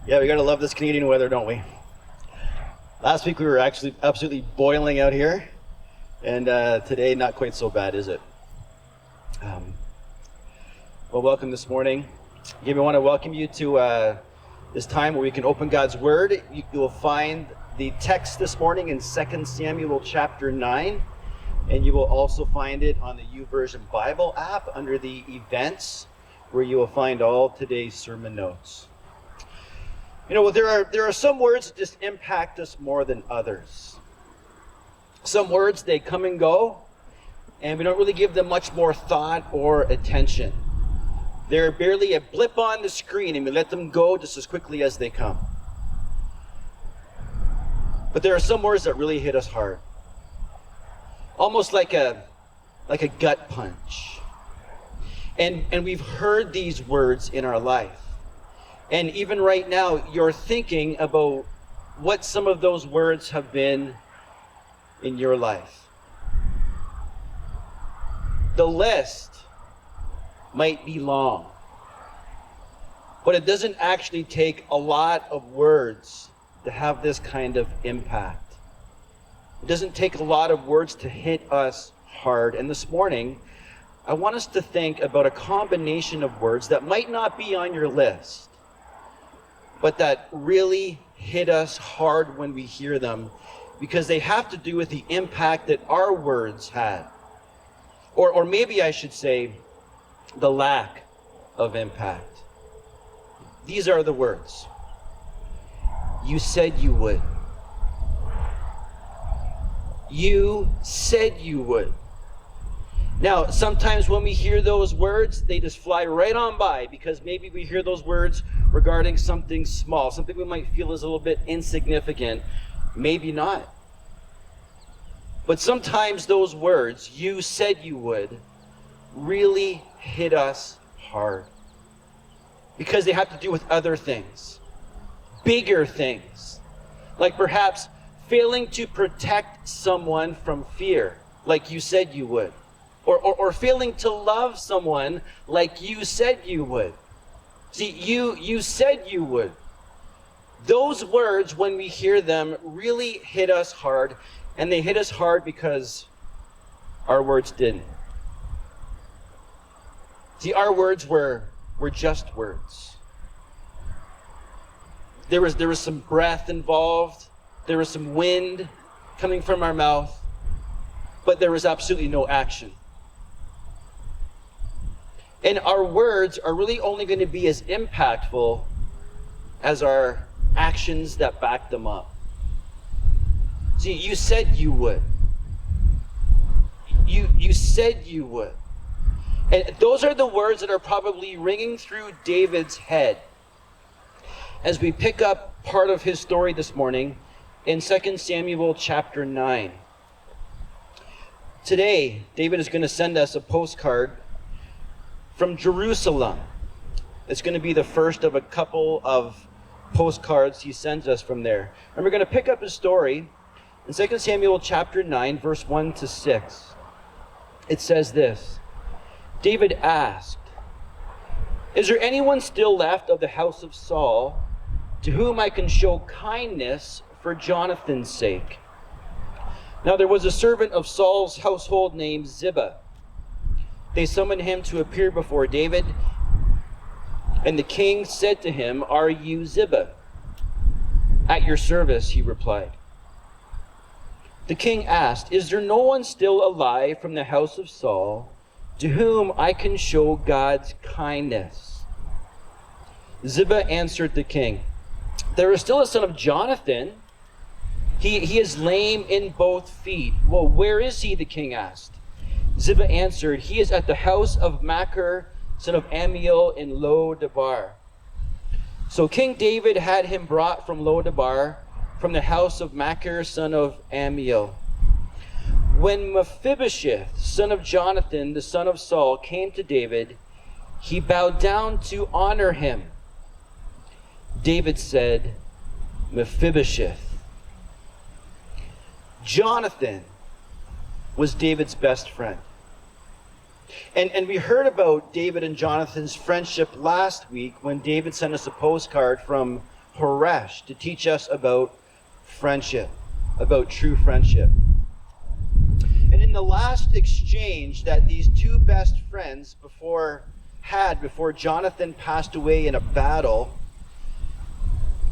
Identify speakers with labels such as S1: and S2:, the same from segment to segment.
S1: Yeah, we gotta love this Canadian weather, don't we? Last week we were actually absolutely boiling out here, and today not quite so bad, is it? Well, welcome this morning. Again, we want to welcome you to this time where we can open God's Word. You will find the text this morning in 2 Samuel chapter 9, and you will also find it on the v1sermon Bible app under the events, where you will find all today's sermon notes. You know, there are some words that just impact us more than others. Some words, they come and go, and we don't really give them much more thought or attention. They're barely a blip on the screen, and we let them go just as quickly as they come. But there are some words that really hit us hard. Almost like a gut punch. And we've heard these words in our life. And even right now, you're thinking about what some of those words have been in your life. The list might be long, but it doesn't actually take a lot of words to have this kind of impact. It doesn't take a lot of words to hit us hard. And this morning, I want us to think about a combination of words that might not be on your list, but that really hit us hard when we hear them, because they have to do with the impact that our words had. Or maybe I should say, the lack of impact. These are the words. You said you would. You said you would. Now, sometimes when we hear those words, they just fly right on by, because maybe we hear those words regarding something small, something we might feel is a little bit insignificant. Maybe not. But sometimes those words, you said you would, really hit us hard, because they have to do with other things, bigger things, like perhaps failing to protect someone from fear, like you said you would. Or failing to love someone like you said you would. See, you said you would. Those words, when we hear them, really hit us hard. And they hit us hard because our words didn't. See, our words were just words. There was some breath involved. There was some wind coming from our mouth. But there was absolutely no action. And our words are really only going to be as impactful as our actions that back them up. See, you said you would. You said you would. And those are the words that are probably ringing through David's head as we pick up part of his story this morning in 2 Samuel chapter 9. Today, David is going to send us a postcard from Jerusalem. It's going to be the first of a couple of postcards he sends us from there. And we're going to pick up his story in 2 Samuel chapter 9, verse 1 to 6. It says this: David asked, "Is there anyone still left of the house of Saul to whom I can show kindness for Jonathan's sake?" Now there was a servant of Saul's household named Ziba. They summoned him to appear before David, and the king said to him, "Are you Ziba?" "At your service," he replied. The king asked, "Is there no one still alive from the house of Saul to whom I can show God's kindness?" Ziba answered the king, "There is still a son of Jonathan. He is lame in both feet." "Well, where is he?" the king asked. Ziba answered, "He is at the house of Machir, son of Ammiel, in Lo-debar." So King David had him brought from Lo-debar, from the house of Machir, son of Ammiel. When Mephibosheth, son of Jonathan, the son of Saul, came to David, he bowed down to honor him. David said, "Mephibosheth." Jonathan was David's best friend. And we heard about David and Jonathan's friendship last week when David sent us a postcard from Horesh, to teach us about friendship, about true friendship. And in the last exchange that these two best friends before Jonathan passed away in a battle,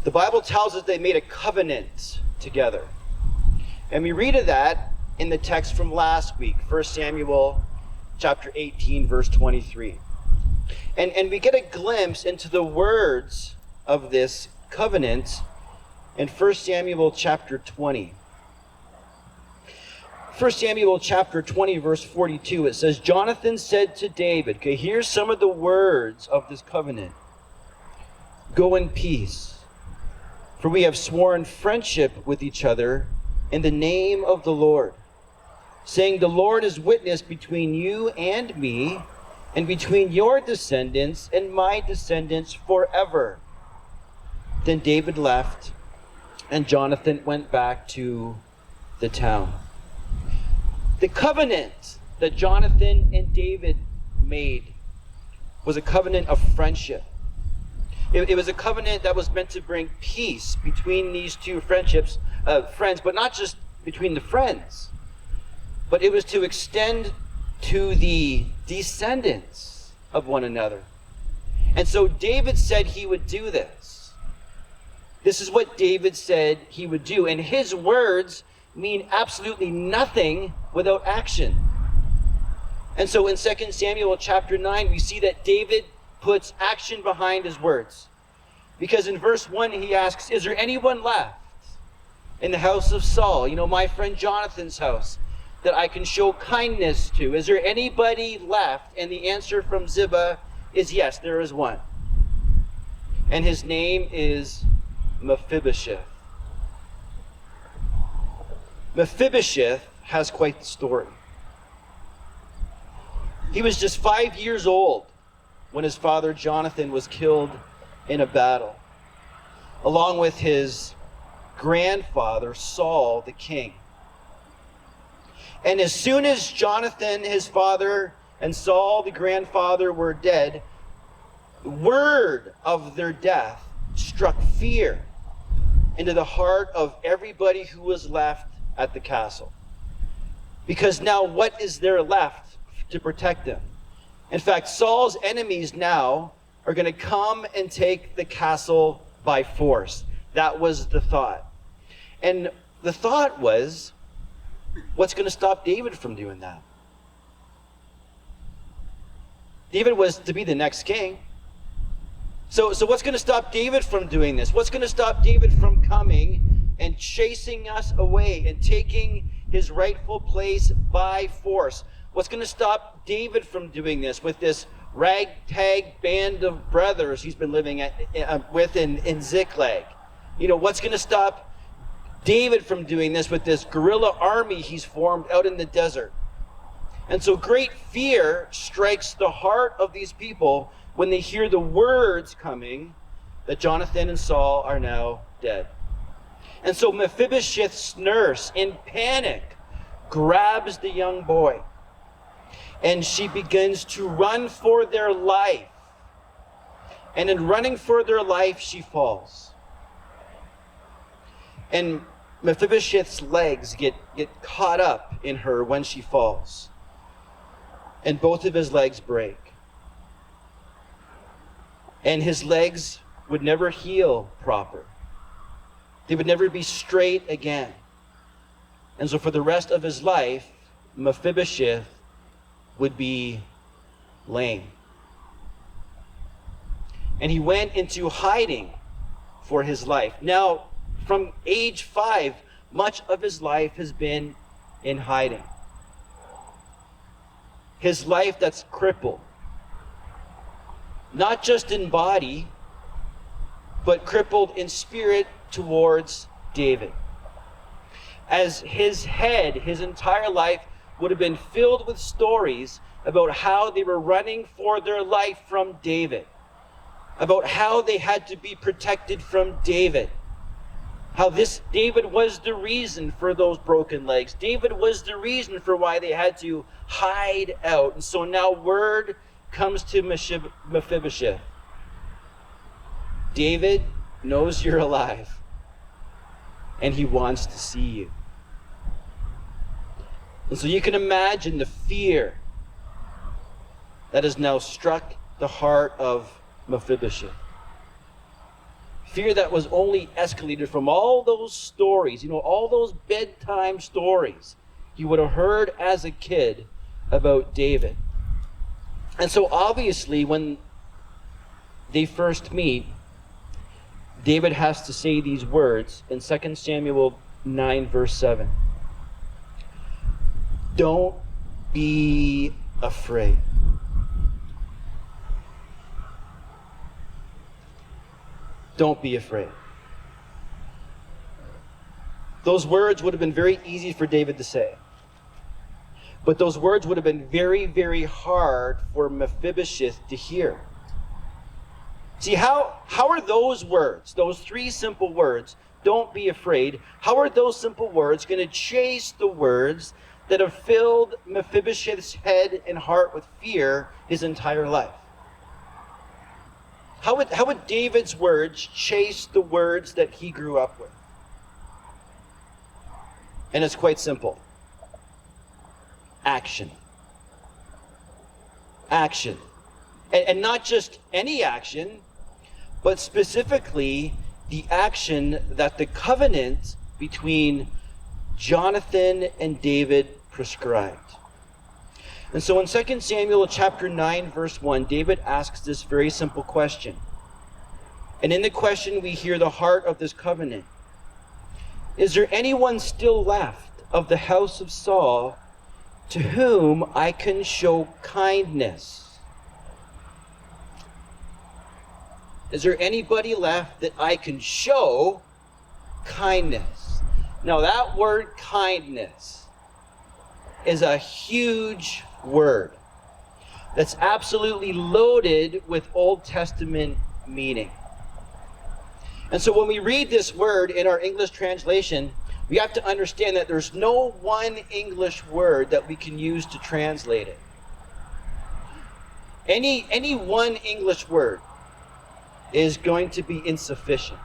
S1: the Bible tells us they made a covenant together. And we read of that in the text from last week, 1 Samuel chapter 18, verse 23. And we get a glimpse into the words of this covenant in 1 Samuel chapter 20. 1 Samuel chapter 20, verse 42, it says, Jonathan said to David, okay, here's some of the words of this covenant. Go in peace, for we have sworn friendship with each other in the name of the Lord, saying, the Lord is witness between you and me, and between your descendants and my descendants forever. Then David left, and Jonathan went back to the town. The covenant that Jonathan and David made was a covenant of friendship. It was a covenant that was meant to bring peace between these two friends, but not just between the friends, but it was to extend to the descendants of one another. And so David said he would do this. This is what David said he would do. And his words mean absolutely nothing without action. And so in 2 Samuel chapter 9, we see that David puts action behind his words. Because in verse 1, he asks, is there anyone left in the house of Saul, my friend Jonathan's house, that I can show kindness to? Is there anybody left? And the answer from Ziba is yes, there is one. And his name is Mephibosheth. Mephibosheth has quite the story. He was just 5 years old when his father Jonathan was killed in a battle, along with his grandfather Saul, the king. And as soon as Jonathan, his father, and Saul, the grandfather, were dead, word of their death struck fear into the heart of everybody who was left at the castle. Because now what is there left to protect them? In fact, Saul's enemies now are going to come and take the castle by force. That was the thought. And the thought was, what's going to stop David from doing that? David was to be the next king. So what's going to stop David from doing this? What's going to stop David from coming and chasing us away and taking his rightful place by force? What's going to stop David from doing this with this ragtag band of brothers he's been living with in Ziklag? What's going to stop David from doing this with this guerrilla army he's formed out in the desert? And so great fear strikes the heart of these people when they hear the words coming that Jonathan and Saul are now dead. And so Mephibosheth's nurse, in panic, grabs the young boy, and she begins to run for their life. And in running for their life, she falls. And Mephibosheth's legs get caught up in her when she falls. And both of his legs break. And his legs would never heal proper. They would never be straight again. And so for the rest of his life, Mephibosheth would be lame. And he went into hiding for his life. Now, from age 5, much of his life has been in hiding. His life that's crippled. Not just in body, but crippled in spirit towards David. As his head, his entire life, would have been filled with stories about how they were running for their life from David. About how they had to be protected from David. How this David was the reason for those broken legs. David was the reason for why they had to hide out. And so now word comes to Mephibosheth. David knows you're alive, and he wants to see you. And so you can imagine the fear that has now struck the heart of Mephibosheth. Fear that was only escalated from all those stories, all those bedtime stories he would have heard as a kid about David. And so obviously when they first meet, David has to say these words in 2 Samuel 9 verse 7. Don't be afraid. Don't be afraid. Those words would have been very easy for David to say. But those words would have been very, very hard for Mephibosheth to hear. See, how are those words, those three simple words, don't be afraid, how are those simple words going to chase the words that have filled Mephibosheth's head and heart with fear his entire life? How would David's words chase the words that he grew up with? And it's quite simple. Action. Action. And not just any action, but specifically the action that the covenant between Jonathan and David prescribed. And so in 2 Samuel chapter 9, verse 1, David asks this very simple question. And in the question, we hear the heart of this covenant. Is there anyone still left of the house of Saul to whom I can show kindness? Is there anybody left that I can show kindness? Now that word kindness is a huge word that's absolutely loaded with Old Testament meaning. And so when we read this word in our English translation, we have to understand that there's no one English word that we can use to translate it. Any one English word is going to be insufficient.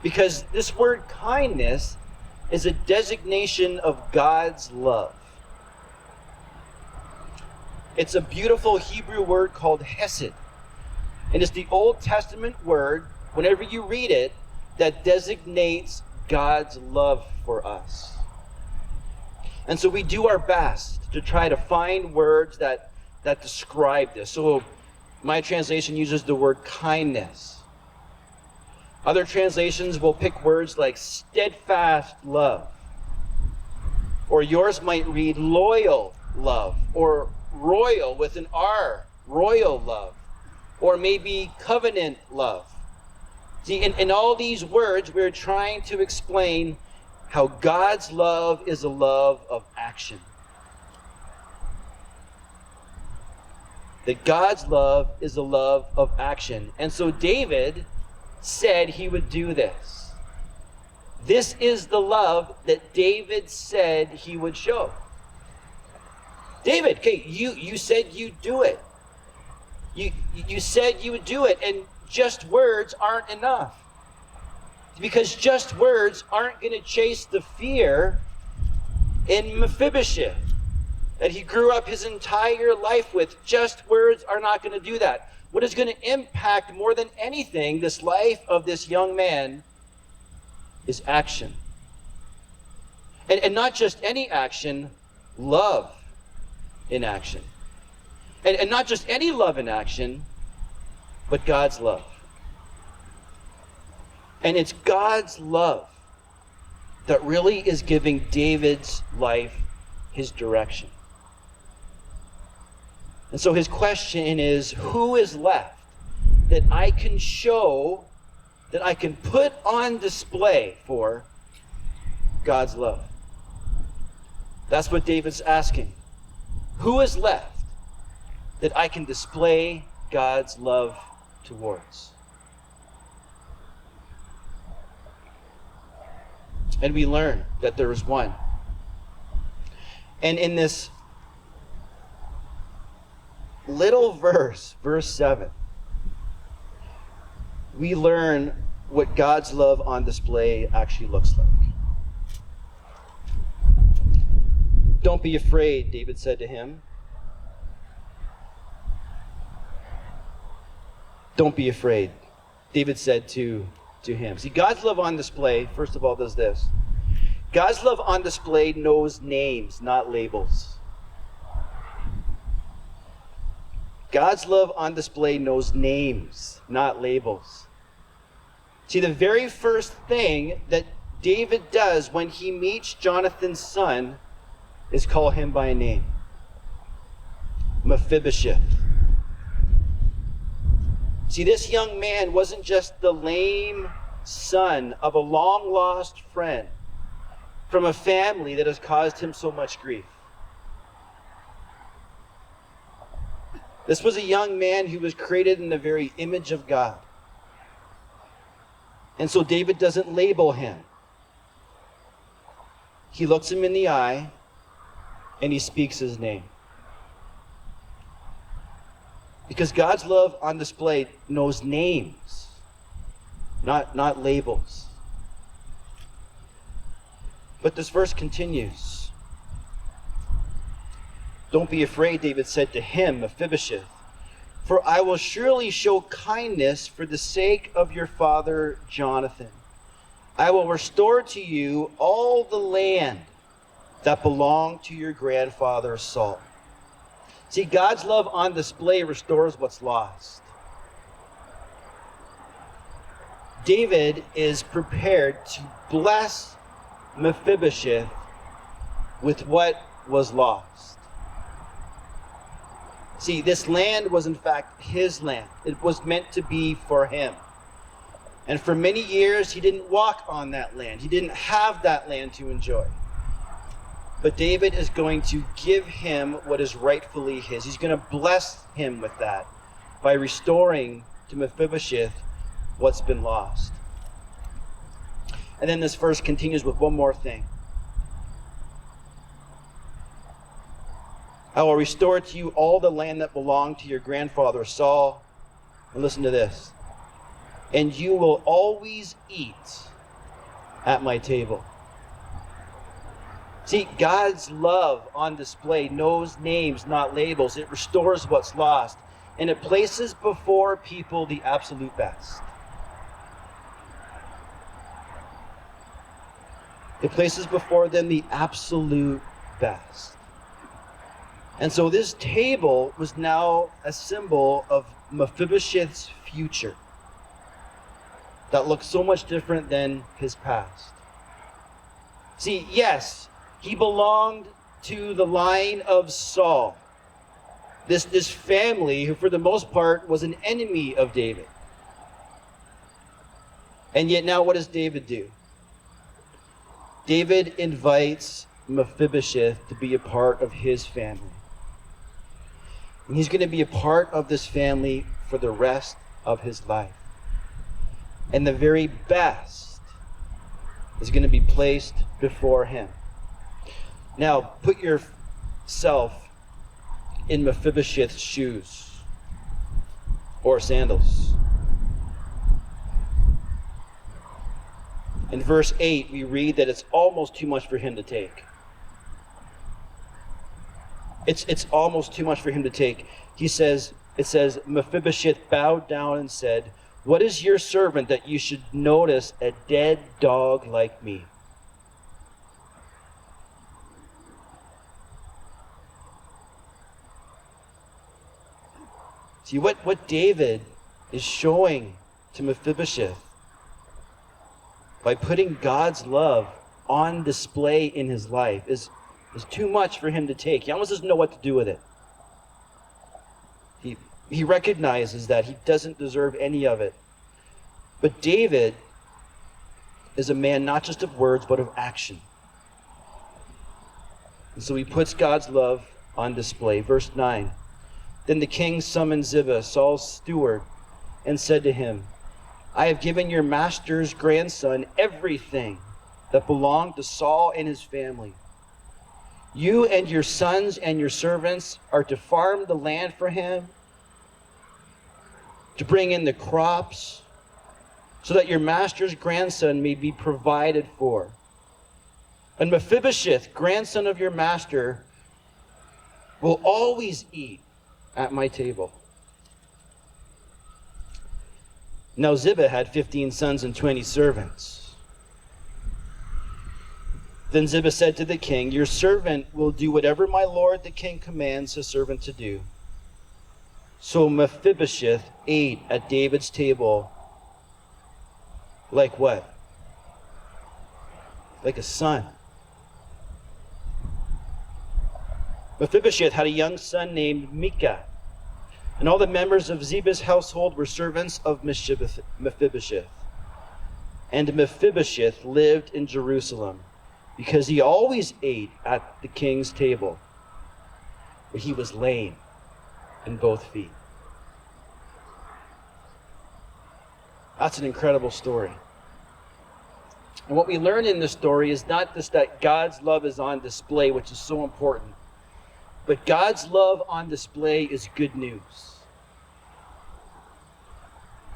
S1: Because this word kindness is a designation of God's love. It's a beautiful Hebrew word called hesed. And it's the Old Testament word, whenever you read it, that designates God's love for us. And so we do our best to try to find words that describe this. So my translation uses the word kindness. Other translations will pick words like steadfast love. Or yours might read loyal love, or royal with an R, royal love, or maybe covenant love. See, in all these words, we're trying to explain how God's love is a love of action. That God's love is a love of action. And so David said he would do this. This is the love that David said he would show. David, okay, you said you'd do it. You said you would do it, and just words aren't enough. Because just words aren't going to chase the fear in Mephibosheth that he grew up his entire life with. Just words are not going to do that. What is going to impact more than anything this life of this young man is action. And not just any action, love in action. And not just any love in action, but God's love. And it's God's love that really is giving David's life his direction. And so his question is, who is left that I can show, that I can put on display for God's love? That's what David's asking. Who is left that I can display God's love towards? And we learn that there is one. And in this little verse, verse 7, we learn what God's love on display actually looks like. Don't be afraid, David said to him. Don't be afraid, David said to him. See, God's love on display, first of all, does this. God's love on display knows names, not labels. God's love on display knows names, not labels. See, the very first thing that David does when he meets Jonathan's son is call him by name. Mephibosheth. See, this young man wasn't just the lame son of a long-lost friend from a family that has caused him so much grief. This was a young man who was created in the very image of God. And so David doesn't label him. He looks him in the eye and he speaks his name. Because God's love on display knows names, not labels. But this verse continues. Don't be afraid, David said to him, Mephibosheth, for I will surely show kindness for the sake of your father Jonathan. I will restore to you all the land that belonged to your grandfather Saul. See, God's love on display restores what's lost. David is prepared to bless Mephibosheth with what was lost. See, this land was in fact his land. It was meant to be for him. And for many years, he didn't walk on that land. He didn't have that land to enjoy. But David is going to give him what is rightfully his. He's going to bless him with that by restoring to Mephibosheth what's been lost. And then this verse continues with one more thing. I will restore to you all the land that belonged to your grandfather Saul. And listen to this. And you will always eat at my table. See, God's love on display knows names, not labels. It restores what's lost. And it places before people the absolute best. It places before them the absolute best. And so this table was now a symbol of Mephibosheth's future that looked so much different than his past. See, yes, he belonged to the line of Saul, this family who for the most part was an enemy of David. And yet now what does David do? David invites Mephibosheth to be a part of his family. And he's going to be a part of this family for the rest of his life. And the very best is going to be placed before him. Now, put yourself in Mephibosheth's shoes or sandals. In verse 8, we read that it's almost too much for him to take. It's almost too much for him to take. It says, Mephibosheth bowed down and said, "What is your servant that you should notice a dead dog like me?" See, what David is showing to Mephibosheth by putting God's love on display in his life is too much for him to take. He almost doesn't know what to do with it. He recognizes that he doesn't deserve any of it. But David is a man not just of words, but of action. And so he puts God's love on display. Verse 9. Then the king summoned Ziba, Saul's steward, and said to him, "I have given your master's grandson everything that belonged to Saul and his family. You and your sons and your servants are to farm the land for him, to bring in the crops, so that your master's grandson may be provided for. And Mephibosheth, grandson of your master, will always eat at my table. Now Ziba had 15 sons and 20 servants. Then Ziba said to the king, your servant will do whatever my lord the king commands his servant to do. So Mephibosheth ate at David's table like what? Like a son. Mephibosheth had a young son named Micah, and all the members of Ziba's household were servants of Mephibosheth. And Mephibosheth lived in Jerusalem, because he always ate at the king's table, but he was lame in both feet. That's an incredible story. And what we learn in this story is not just that God's love is on display, which is so important, but God's love on display is good news.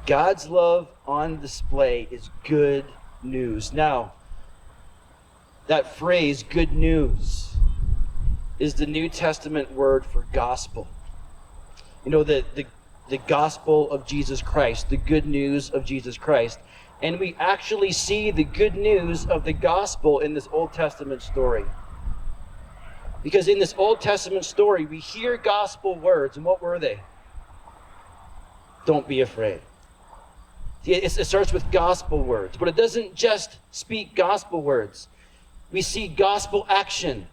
S1: God's love on display is good news. Now, that phrase, good news, is the New Testament word for gospel. You know, the gospel of Jesus Christ, the good news of Jesus Christ. And we actually see the good news of the gospel in this Old Testament story. Because in this Old Testament story, we hear gospel words. And what were they? Don't be afraid. It starts with gospel words. But it doesn't just speak gospel words. We see gospel action.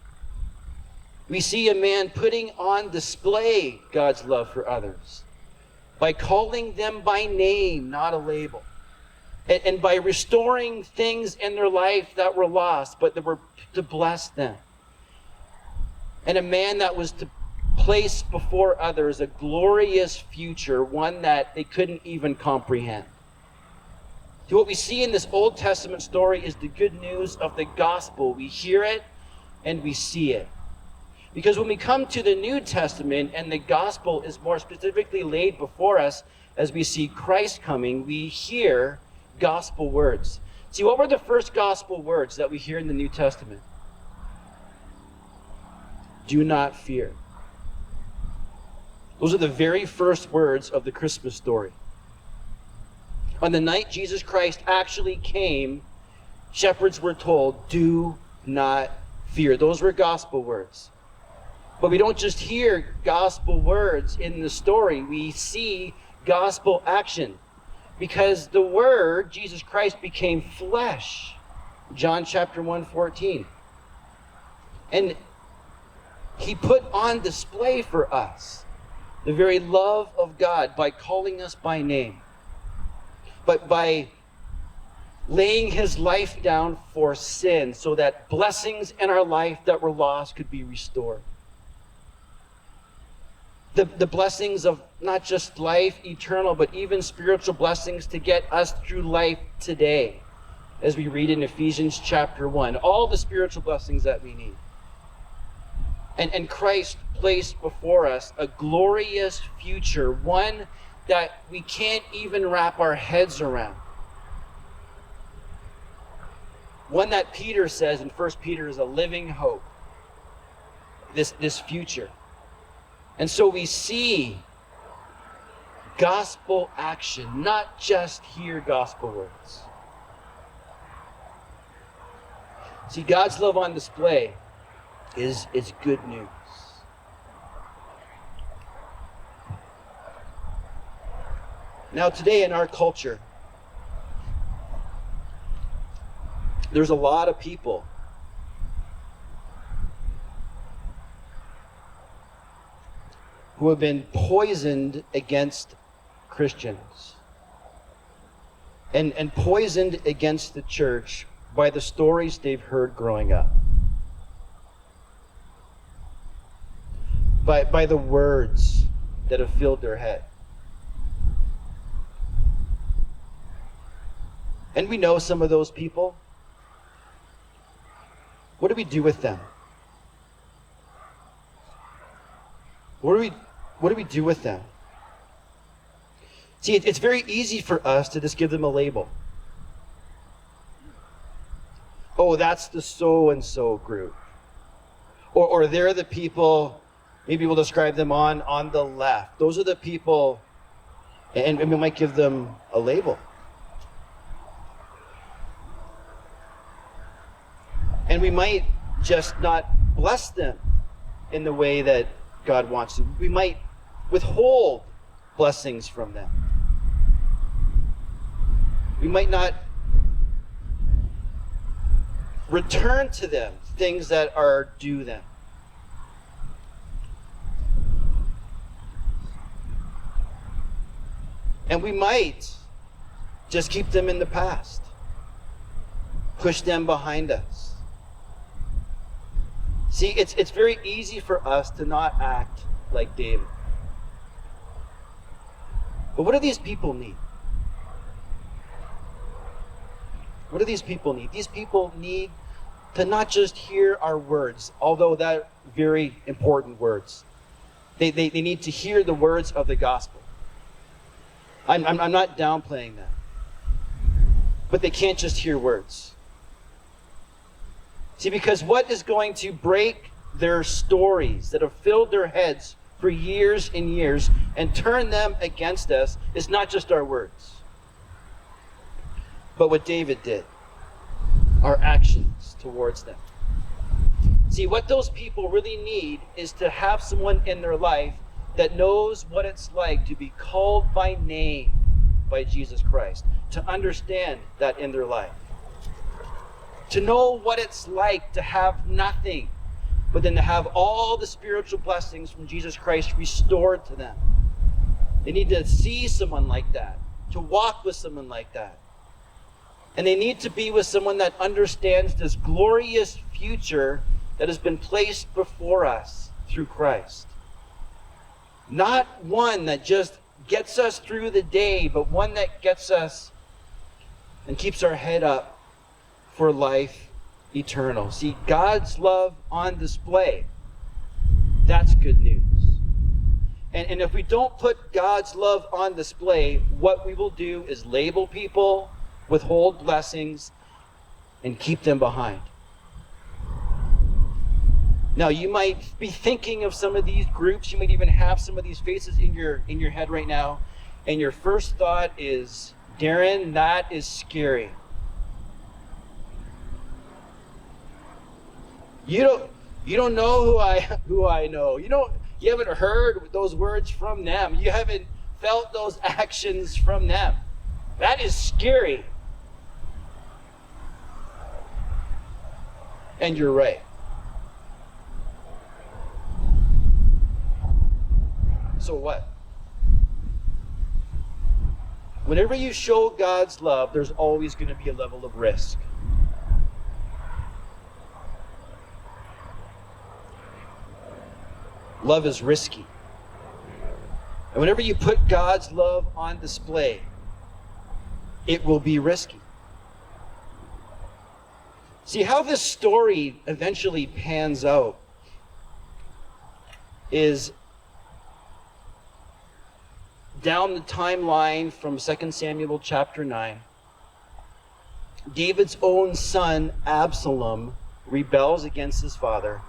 S1: We see a man putting on display God's love for others by calling them by name, not a label. And by restoring things in their life that were lost, but that were to bless them. And a man that was to place before others a glorious future, one that they couldn't even comprehend. So what we see in this Old Testament story is the good news of the gospel. We hear it and we see it. Because when we come to the New Testament and the gospel is more specifically laid before us as we see Christ coming, we hear gospel words. See, what were the first gospel words that we hear in the New Testament? Do not fear. Those are the very first words of the Christmas story. On the night Jesus Christ actually came, shepherds were told, do not fear. Those were gospel words. But we don't just hear gospel words in the story. We see gospel action. Because the Word, Jesus Christ, became flesh. John chapter 1:14. And he put on display for us the very love of God by calling us by name. But by laying his life down for sin so that blessings in our life that were lost could be restored. The blessings of not just life eternal, but even spiritual blessings to get us through life today. As we read in Ephesians chapter 1, all the spiritual blessings that we need. And Christ placed before us a glorious future, one that we can't even wrap our heads around. One that Peter says in 1 Peter is a living hope. This future. And so we see gospel action, not just hear gospel words. See, God's love on display is good news. Now today in our culture, there's a lot of people who have been poisoned against Christians and poisoned against the church by the stories they've heard growing up. By the words that have filled their head. And we know some of those people. What do we do with them? What do we do with them? See, it's very easy for us to just give them a label. oh, that's the so-and-so group. Or they're the people, maybe we'll describe them on the left. Those are the people, and we might give them a label. And we might just not bless them in the way that God wants to. We might withhold blessings from them. We might not return to them things that are due them. And we might just keep them in the past, push them behind us. See, it's very easy for us to not act like David. But what do these people need? What do these people need? These people need to not just hear our words, although they're very important words. They need to hear the words of the gospel. I'm not downplaying that. But they can't just hear words. See, because what is going to break their stories that have filled their heads for years and years and turn them against us is not just our words, but what David did, our actions towards them. See, what those people really need is to have someone in their life that knows what it's like to be called by name by Jesus Christ, to understand that in their life. To know what it's like to have nothing, but then to have all the spiritual blessings from Jesus Christ restored to them. They need to see someone like that, to walk with someone like that. And they need to be with someone that understands this glorious future that has been placed before us through Christ. Not one that just gets us through the day, but one that gets us and keeps our head up for life eternal. See, God's love on display. That's good news. And if we don't put God's love on display, what we will do is label people, withhold blessings, and keep them behind. Now, you might be thinking of some of these groups. You might even have some of these faces in your head right now. And your first thought is, Darren, that is scary. You don't know who I know. You haven't heard those words from them. You haven't felt those actions from them. That is scary. And you're right. So what? Whenever you show God's love, there's always going to be a level of risk. Love is risky. And whenever you put God's love on display, it will be risky. See, how this story eventually pans out is down the timeline from 2 Samuel chapter 9. David's own son, Absalom, rebels against his father,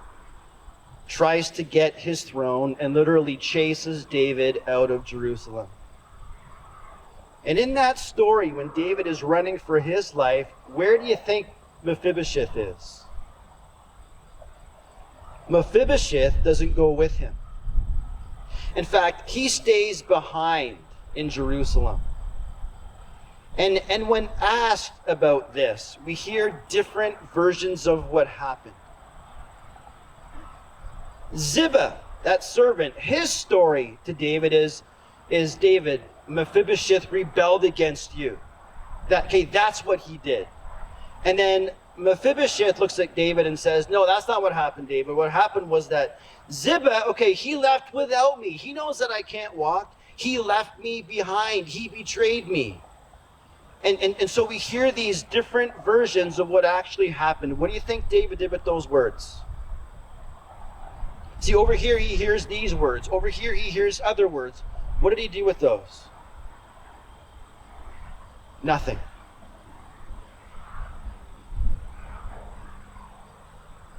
S1: tries to get his throne, and literally chases David out of Jerusalem. And in that story, when David is running for his life, where do you think Mephibosheth is? Mephibosheth doesn't go with him. In fact, he stays behind in Jerusalem. And when asked about this, we hear different versions of what happened. Ziba, that servant, his story to David is David, Mephibosheth rebelled against you. That's what he did. And then Mephibosheth looks at David and says, no, that's not what happened, David. What happened was that Ziba, he left without me. He knows that I can't walk. He left me behind. He betrayed me. And so we hear these different versions of what actually happened. What do you think David did with those words? See, over here he hears these words. Over here he hears other words. What did he do with those? Nothing.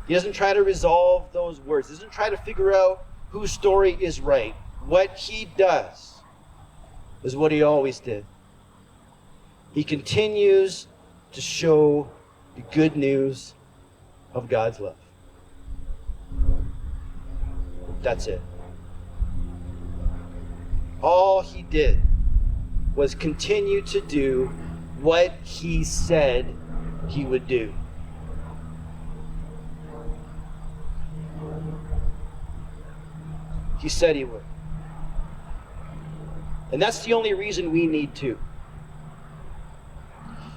S1: He doesn't try to resolve those words. He doesn't try to figure out whose story is right. What he does is what he always did. He continues to show the good news of God's love. That's it. All he did was continue to do what he said he would do. He said he would. And that's the only reason we need to.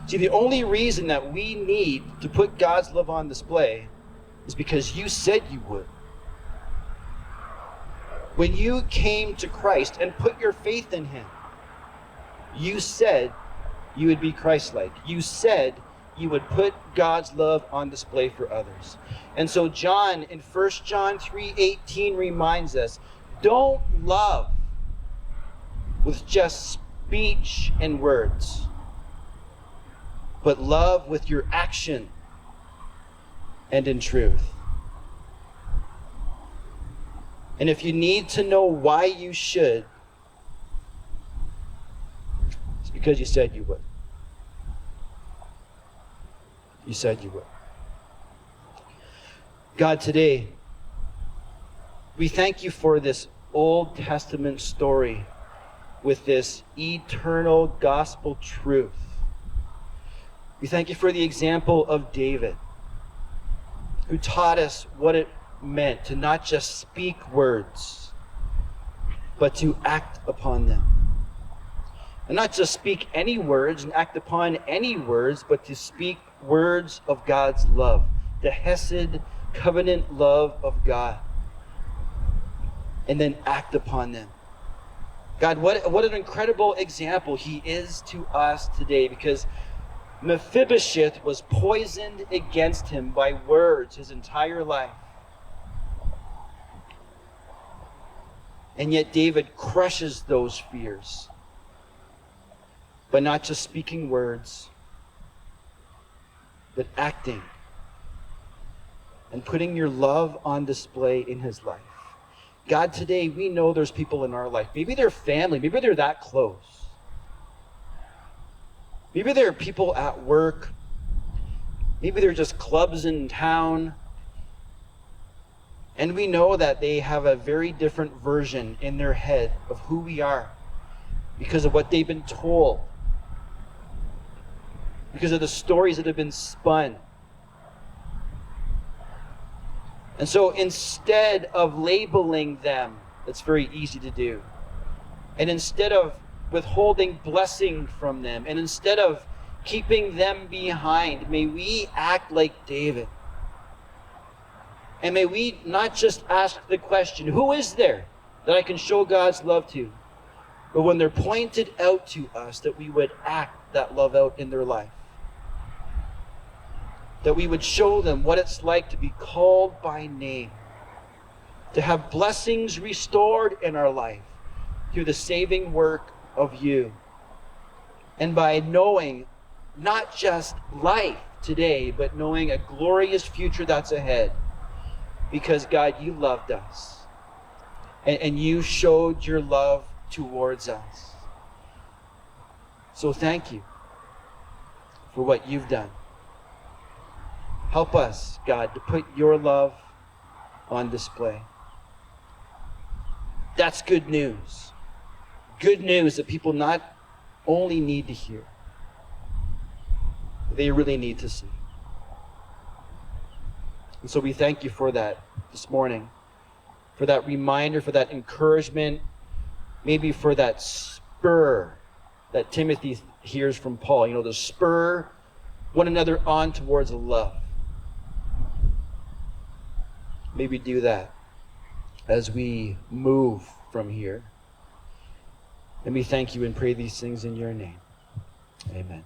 S1: See, the only reason that we need to put God's love on display is because you said you would. When you came to Christ and put your faith in him, you said you would be Christ-like. You said you would put God's love on display for others. And so John in 1 John 3:18 reminds us, don't love with just speech and words, but love with your action and in truth. And if you need to know why you should, it's because you said you would. You said you would. God, today, we thank you for this Old Testament story with this eternal gospel truth. We thank you for the example of David, who taught us what it meant to not just speak words, but to act upon them. And not just speak any words and act upon any words, but to speak words of God's love, the Hesed covenant love of God, and then act upon them. God, what an incredible example he is to us today, because Mephibosheth was poisoned against him by words his entire life. And yet David crushes those fears by not just speaking words, but acting and putting your love on display in his life. God, today we know there's people in our life. Maybe they're family. Maybe they're that close. Maybe they're people at work. Maybe they're just clubs in town. And we know that they have a very different version in their head of who we are because of what they've been told, because of the stories that have been spun. And so instead of labeling them, it's very easy to do, and instead of withholding blessing from them, and instead of keeping them behind, may we act like David. And may we not just ask the question, who is there that I can show God's love to? But when they're pointed out to us, that we would act that love out in their life. That we would show them what it's like to be called by name, to have blessings restored in our life through the saving work of you. And by knowing not just life today, but knowing a glorious future that's ahead. Because God, you loved us. And you showed your love towards us. So thank you for what you've done. Help us, God, to put your love on display. That's good news. Good news that people not only need to hear, they really need to see. And so we thank you for that this morning, for that reminder, for that encouragement, maybe for that spur that Timothy hears from Paul, to spur one another on towards love. Maybe do that as we move from here. And we thank you and pray these things in your name. Amen.